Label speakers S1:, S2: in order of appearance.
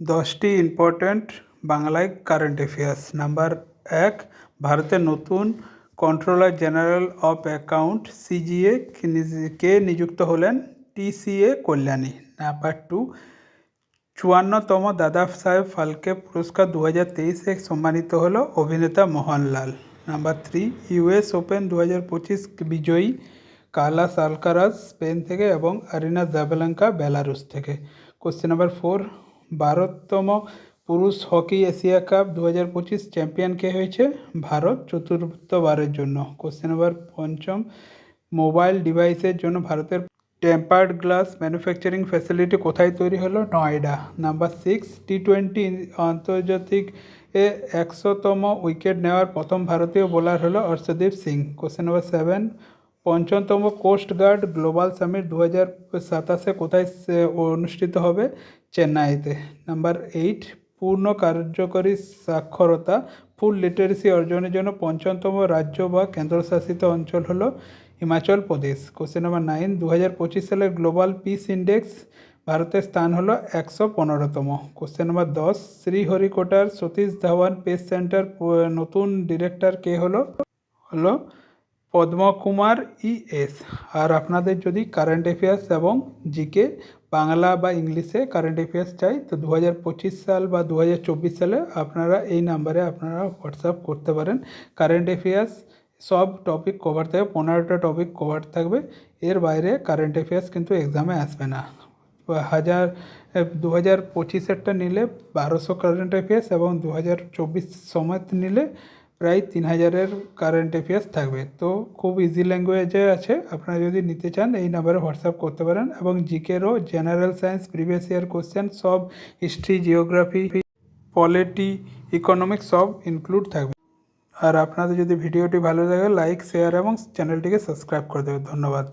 S1: 10টি ইম্পর্ট্যান্ট বাংলায় current affairs. Number 1, ভারতের নতুন controller general of account CGA কে নিযুক্ত হলেন? টিসিএ কল্যাণী। নাম্বার 2, 54তম দাদা সাহেব ফালকে পুরস্কার 2023 সম্মানিত হলো অভিনেতা মোহনলাল। নাম্বার 3, ইউএস ওপেন 2025 বিজয়ী কার্লোস আলকারাজ স্পেন থেকে এবং আরিনা জাবালেঙ্কা বেলারুস থেকে। কোশ্চেন নাম্বার 4, 12তম পুরুষ হকি এশিয়া কাপ 2025 চ্যাম্পিয়ন কে হয়েছে? ভারত চতুর্থবারের জন্য। কোশ্চেন নাম্বার 5, মোবাইল ডিভাইসের জন্য ভারতের টেম্পার্ড গ্লাস ম্যানুফ্যাকচারিং ফ্যাসিলিটি কোথায় তৈরি হলো? নয়ডা। নাম্বার 6, টি-20 আন্তর্জাতিক 100তম উইকেট নেওয়ার প্রথম ভারতীয় বোলার হলো অর্শদীপ সিং। কোশ্চেন নাম্বার 7, 55তম কোস্ট গার্ড গ্লোবাল সামিট 2027 কোথায় অনুষ্ঠিত হবে? চেন্নাইতে। নাম্বার 8, পূর্ণ কার্যকরী সাক্ষরতা ফুল লিটারেসি অর্জনের জন্য 55তম রাজ্য বা কেন্দ্রশাসিত অঞ্চল হলো হিমাচল প্রদেশ। কোশ্চেন নাম্বার 9, 2025 সালের গ্লোবাল পিস ইন্ডেক্স ভারতের স্থান হলো 115তম। কোশ্চেন নাম্বার 10, শ্রীহরিকোটার সতীশ ধাওয়ান স্পেস সেন্টার নতুন ডিরেক্টর কে হলো? পদ্মকুমার ইএস। আর আপনাদের যদি কারেন্ট অ্যাফেয়ার্স এবং জিকে বাংলা বা ইংলিশে কারেন্ট অ্যাফেয়ার্স চাই তো 2025 সাল বা 2024 সালে আপনারা এই নাম্বারে আপনারা হোয়াটসঅ্যাপ করতে পারেন। কারেন্ট অ্যাফেয়ার্স সব টপিক কভার থাকবে, 15টা টপিক কভার থাকবে। এর বাইরে কারেন্ট অ্যাফেয়ার্স কিন্তু এক্সামে আসবে না। 2025-এরটা নিলে 1200 কারেন্ট অ্যাফেয়ার্স এবং 2024 সময়ত নিলে প্রায় 3000-এর কারেন্ট অ্যাফেয়ার্স থাকবে। তো খুব ইজি ল্যাঙ্গুয়েজে আছে, আপনারা যদি নিতে চান এই নাম্বারে হোয়াটসঅ্যাপ করতে পারেন। এবং জিকেরও general science previous year question সব, হিস্ট্রি, জিওগ্রাফি, পলিটি, ইকোনমিক্স সব ইনক্লুড থাকবে। আর আপনাদের যদি ভিডিওটি ভালো লাগে লাইক, শেয়ার এবং চ্যানেলটিকে সাবস্ক্রাইব করে দেবেন। ধন্যবাদ।